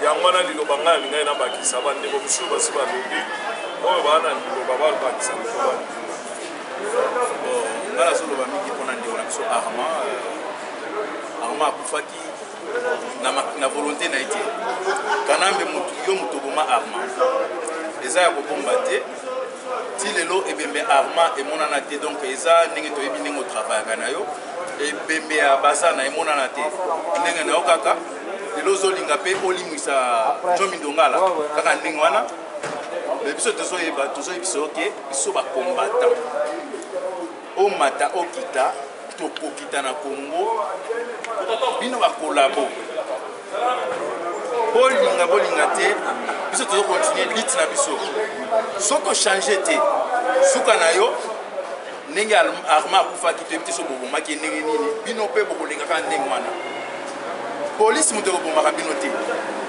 ya mwana liloba ngai alingai na bakisa bandeko mosusu basi balobi oyo baa na liloba balobakisa liloba ngai nazoloba mingi mpona ndeko na biso Arma akufaki na volonté na ye te Kanambe yo moto oboma Arma eza ya kobomba te ti lelo ebembe Arma emonana te donc eza ndenge toyebi ndenge otravaillaka na yo ebembe ya baza na emonana te ndenge na yo kaka lelo ozolinga mpe olimwisa Jomi Ndongala kaka ndenge wana biso tozoyebisa oke biso bakombata omata okita tokokita na Congo bino bakolabo bolinga te biso tozokontinue liti na biso soki ochange te suka na yo ndenge Arma akufaki toyebi te so bobomaki ndenge nini bino mpe bokolingaka ndenge wana polisi moto ekobomaka bino te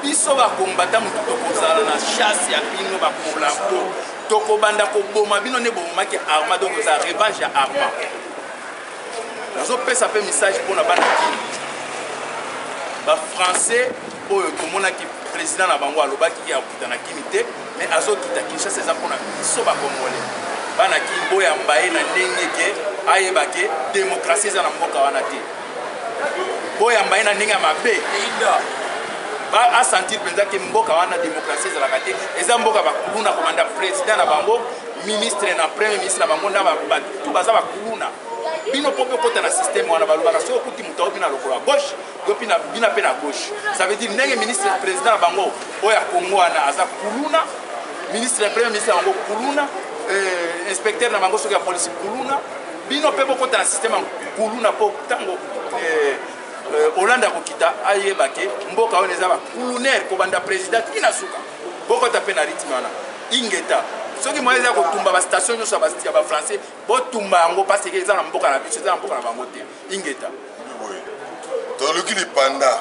biso bakombata moto tokozala na chasse ya bino bakolabo tokobanda koboma bino nde bobomaki Arma donc eza revanche ya Arma nazopesa mpe message mpona bana kini bafrançais oyo tomonaki président na bango alobaki akokita na kini te mais azokita kinshasa eza mpona biso bakongole bana kini boyamba ye na ndenge ke ayeba ke démocratie eza na mboka wana te boyamba ye na ndenge ya mabe asentir mpenza ke mboka wana démocratie ezalaka te eza mboka bakuluna komanda président na bango ministre na premier ministre na bango na batu baza bakuluna bino mpo okota na système wana balobaka soki okuti moto aobi na lokolo ya gauche yo bina mpe na gauche ça veut dire ndenge ministre président na bango oyo ya kongo wana aza kuluna ministre na premier ministre na bango kuluna inspecteur na bango soki ya polisi kuluna bino mpe bokota na système ya kuluna mpo ntango Hollande akokita ayeba ke mboka oyo eza bakulunaire kobanda président kina suka bokota mpe na rythme wana ingeta soki moye eza kotumba bastation nyonso ya bafrançais botumba yango parce ke eza na mboka na biso eza na mboka na bango te ingeta toluki lipanda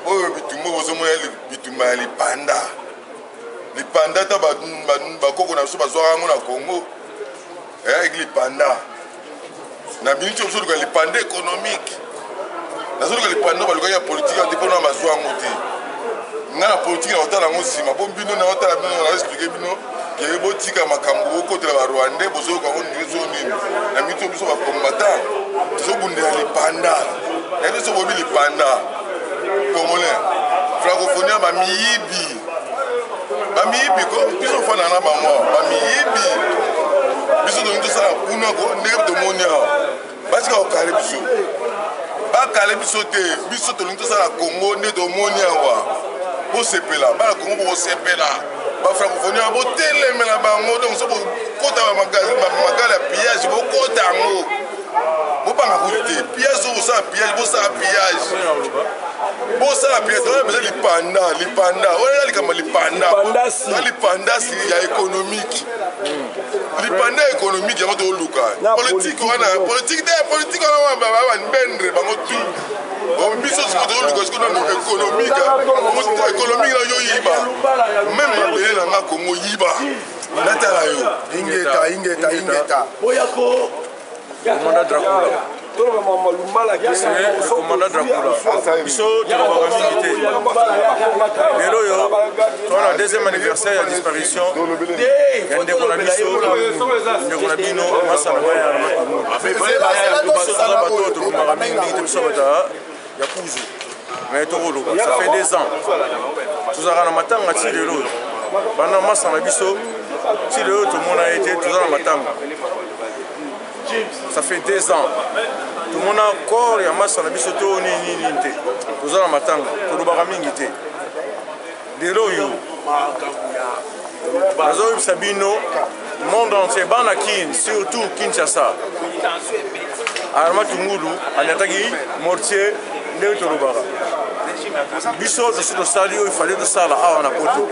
oyo bitumba bozomona bitumba ya lipanda ata bakoko na biso bazwaka yango na congo eyaki lipanda na miniti oyo biso luka lipanda économique nazoluka lipanda balukaki ya politike ate mpona bazwa yango te nga na politike na kotala yango nsima mpo bino na kotala bino na explike bino ke botika makambo bokotela barwandais bozoyoka yango ndenge so nini na miniti oyo biso bacombatant tozobundela lipanda nayebi biso boyebi lipanda congolais francophonie bamiyibi biso ofanda na bango bamiyibi biso tolingi tosala punako ndenge tomoni awa batika kokale biso bakale biso te biso tolingi tosala congo nde tomoni awa bosepela bana congo bokosepela bafrancophonie botelemela bango donc so bokota magala ya pillage bokota yango bopanga kutu te pillage so bosala pillage bosala pillage toza beza lipanda oyo eza likambo lipandasi ya économique lipanda économique yango toluka politique wana banbendre bango tu biso siko toluka siko nano économique na yo yiba même mabele na nga kongo yiba natala yo ingeta Commandant Dracula. Commandant Dracula. Biso tolobaka mingi te. Lelo yo toza na deuxième anniversaire ya disparition ya ndeko na biso ndeko na bino masana baza bato tolobaka mingi te biso bata ya kuzu mais tokoloba ça fait 2 ans tozalaka na matanga ti lelo bana masana biso ti lelo tomona ye te toza na matanga. Ça fait 2 ans. Tout le monde a encore et a massé na biso to ni te. Toza na matanga, tolobaka mingi te. Lelo yo. Bazo Sabino, monde entier bana kin, surtout Kinshasa. Arma Tungulu, anataki mortier ndenge tolobaka. Biso to stade il fallait de ça là awa na poto.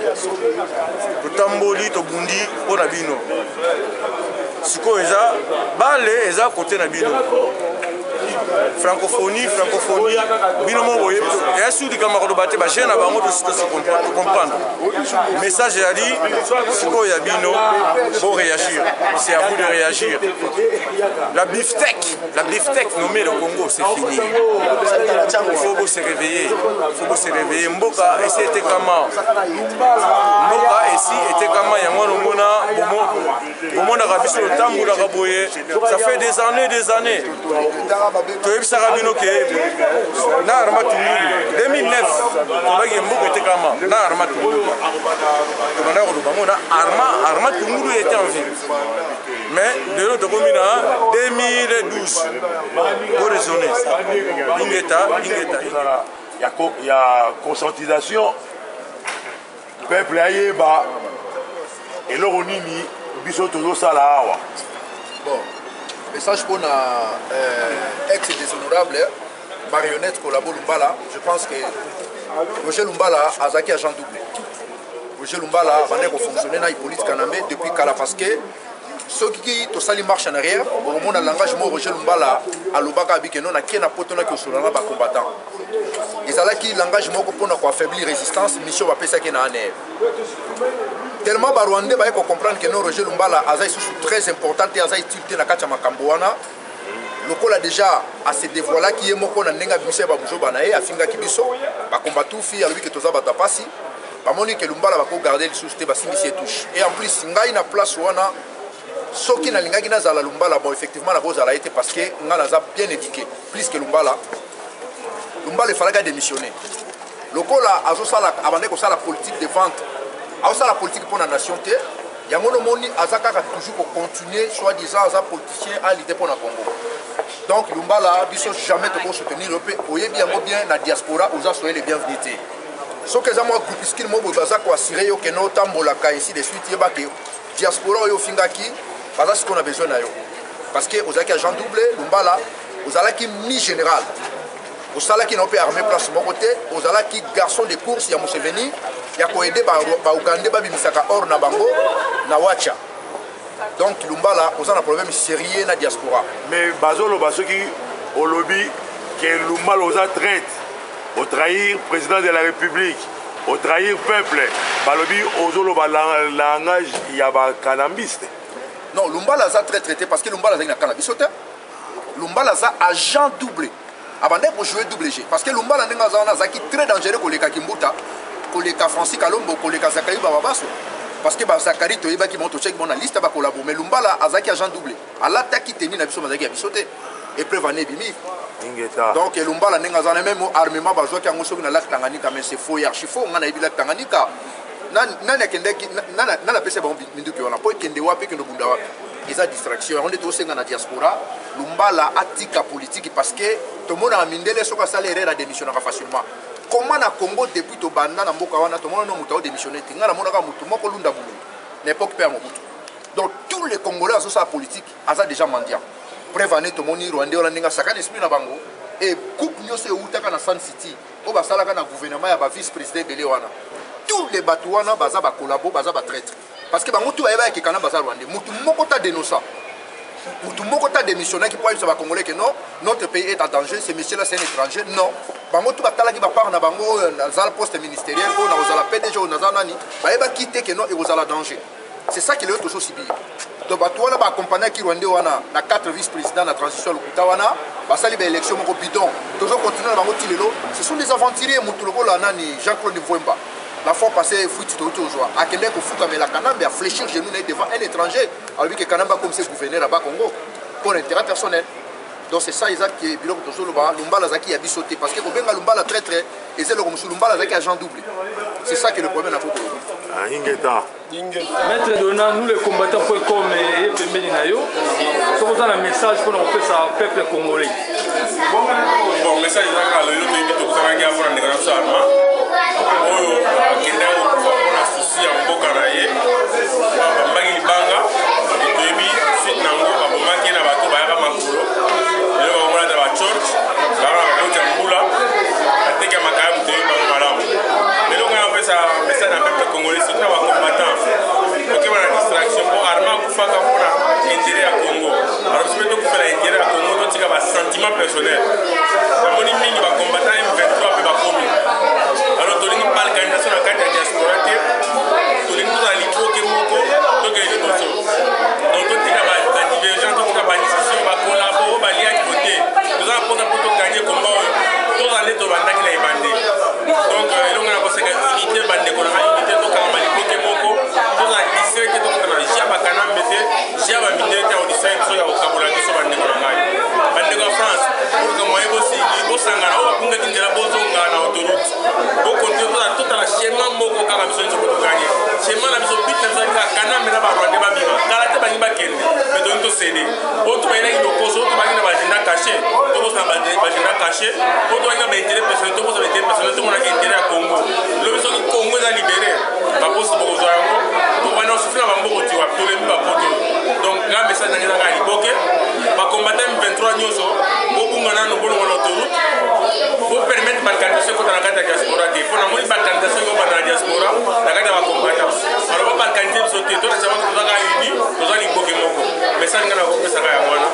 Totamboli to bundi pona bino. Siko eza bale eza côté na bino francophonie bino mo boye ya sudi kama ko bate ba jeune ba moto sito se comprendre message ya dit siko ya bino pour réagir c'est à vous de réagir la beefsteak nommée le Congo c'est fini il faut se réveiller mboka essayer était kama mboka ici était kama ya mwana mona bomo na biso tambula ka boye ça fait des années toyebisa bino ke na Arma Tungulu 2009 tobaki mboka était kama na Arma Tungulu tobanda ko bamona Arma Tungulu était en vie mais de l'autre commune 2012 pour raisonner ingeta il y a conscientisation peuple ayeba et l'oronini biso tozosala awa bon message pour ex déshonorable marionnette Kolabo Lumbala. Je pense que Roger Lumbala a zaki agent double. Roger Lumbala a fonctionné dans la politique Kanambe depuis Kala parce que ceux qui ont sali marche en arrière, au moment de l'engagement Roger Lumbala a l'obaka abikeno na kena potona qui sont là bas combattants. Et ça là qui l'engagement pour affaiblir résistance mission va pesa qui na ané. Tellement Barwandais va comprendre que non Roger Lumbala a très importante et a utilité na kacha makambo wana. lokola déjà à se dévoiler qui est moko na ndenge biso ba bujo banaye afinga kibiso ba combat tout fi alobi que toza batapasi ba moni que Lumbala ba ko garder le souci ba simisi touche et en plus ngai na place wana soki na lingaki na zala Lumbala bon effectivement la cause a été parce que ngala za bien éduqué plus que Lumbala il fallait démissionner lokola azo sala abandé ko sala politique de vente azo sala politique pour la nation té yango no moni azaka toujours pour continuer soi-disant as politicien à l'idée pour la Congo. Donc Lumbala biso jamais te pour soutenir le pays oyebi yango bien la diaspora oza soyez les bienvenus. Ce que za moi groupuscule mo boza ko assurer yo que no tambola ka ainsi de suite yeba que diaspora yo fingaki parce ce qu'on a besoin na yo parce que ozaki agent doublé Lumbala ozalaki mi général ozalaki na pe armée place mon côté ozalaki garçon de course ya Museveni ya ko aider ba Uganda ba bimisaka or na bango na wacha. Donc Lumbala on a un problème sérieux na diaspora mais bazolo basoki au lobby que Lumbala oza traite au trahir président de la République au trahir peuple balobi ozolo ba langage ya ba cannabiste. Non Lumbala za très traité parce que Lumbala za na cannabis te Lumbala za agent doublé abandé pour jouer double G parce que Lumbala ndenga za na zaki très dangereux koleka Kimbuta koleka Francis Kalombo koleka Zakari Bababaso parce que Zakari to yeba ki monto check bon na liste ba collabo mais Lumbala azaki agent doublé ala taki teni na biso mazaki ya bisote et prévané bimi donc Lumbala ndenga za na même armement ba zoki yango soki na lac Tanganyika mais c'est faux archi faux ngana yebila Tanganyika nana kendeki nana pese ba minduki wana po kende wapi kendo bunda wapi eza distraction on est aussi na diaspora Lumbala atika politique parce que tout le monde a mindele soka salaire à démissionner facilement. Comment na Congo depuis to banda na mboka wana to mona no muta démissionner tinga na mona ka mutu moko lunda bulu n'époque père mobutu. Donc tous les Congolais aso sa politique aza déjà mendiant. Prévané to moni Rwanda ola ninga sakana esprit na bango et coupe nyose utaka na Sun City o ba sala kana gouvernement ya ba vice-président belé wana. Tous les batouana baza ba collabo baza ba traître parce que bango tout ayeba ke kana baza Rwanda mutu moko ta dénoncer. Tout le monde a démissionné qui peut être congolais que non, notre pays est en danger, ce monsieur-là c'est un étranger. Non. Bango tout batala qui va parler na bango dans le poste ministériel ou dans la PDG ou dans nani, va quitter que non et vous allez danger. C'est ça qui est toujours subi. Donc batouana va accompagner qui Rwanda wana na 4 vice-présidents la transition lokuta wana, va sali ba élection moko bidon. Toujours continuer na bango tilelo, ce sont des aventuriers mutuloko la nani Jean-Claude Mvouemba. La fois passée, Fouti toujours. À quel point Fouta mais la Kanamba a fléchir genou devant un étranger. Alors que Kanamba comme c'est gouverneur là-bas Congo pour intérêt personnel. Donc c'est ça Isaac qui est bilo toujours Lumbala Zaki a bisoté parce que Benga Lumbala très très et c'est le comme Lumbala Zaki agent doublé. C'est ça qui est le problème à propos. Ingeta. Maître Dona, nous les combattants.com et Pembeni Nayo, sommes dans un message pour nous faire ça peuple congolais. Bon, message là, le yébi to kusanga ya pour la négociation arma. Oyo akenda okufa mpona susi ya mboka na ye bambaki libanga etoyebi suite nango babomaki ye na bato bayaka makolo lelo bakomolata bachurch baka na bakoti ya mbula ateki ya makaya moto yebi bango malamu lelo ngai napesa message na peuple congolais surtout na bacombattant okeba na distraction po arma akufaka mpona intérêt ya Congo alors biso mpe tokufela intérêt ya Congo totika basentiment personnel namoni mingi bacombattant M23 mpe bakomi alors tolingi balkanisation na kati ya diaspora te tolingi tozala liboke moko tokende liboso donc totika badivergent totika badiscussion bakolabo baliaki bote toza na mposa mpo toganye komba oyo tozala nde tobandaki na ebande donc elongo na kosenga unité bandeko nanga unité tokangama liboke moko tozala discret te tokutana jia bakanambe te jia bamindele te audition biso ya kokabola biso bandeko na ngai bandeko ya France oyoka moye bosangana oyo bakungaki nzela bozonga na autoroute bokontinue tozala totala schéma moko kaka biso nyonso botoganye schéma na biso bit na biso kaka kanambe na barwande babima kala te balingi bakende me tolingi tosede oyo tobayinaki lokoso oyo tobangi na bagenda caché tobosana bagenda caché oyo tobangi na baintérêt personnel tobosa baintérêt personnel tomona intérêt ya Congo lobi soki Congo eza libéré baposi bokozwa yango tobanda osufri na bamboko tiwa tolembi bapoto donc nga message nange ezaka liboke bakombata M23 nyonso bobunga nano bolongo na autoroute bopermettre balkanisation ekota na kati ya diaspora te mpo namoni balkanisation ekobanda na diaspora na kati ya bakombata alors bobalkanize biso te tona sabaki tozaka uni toza liboke moko message nga nakopesaka yango wana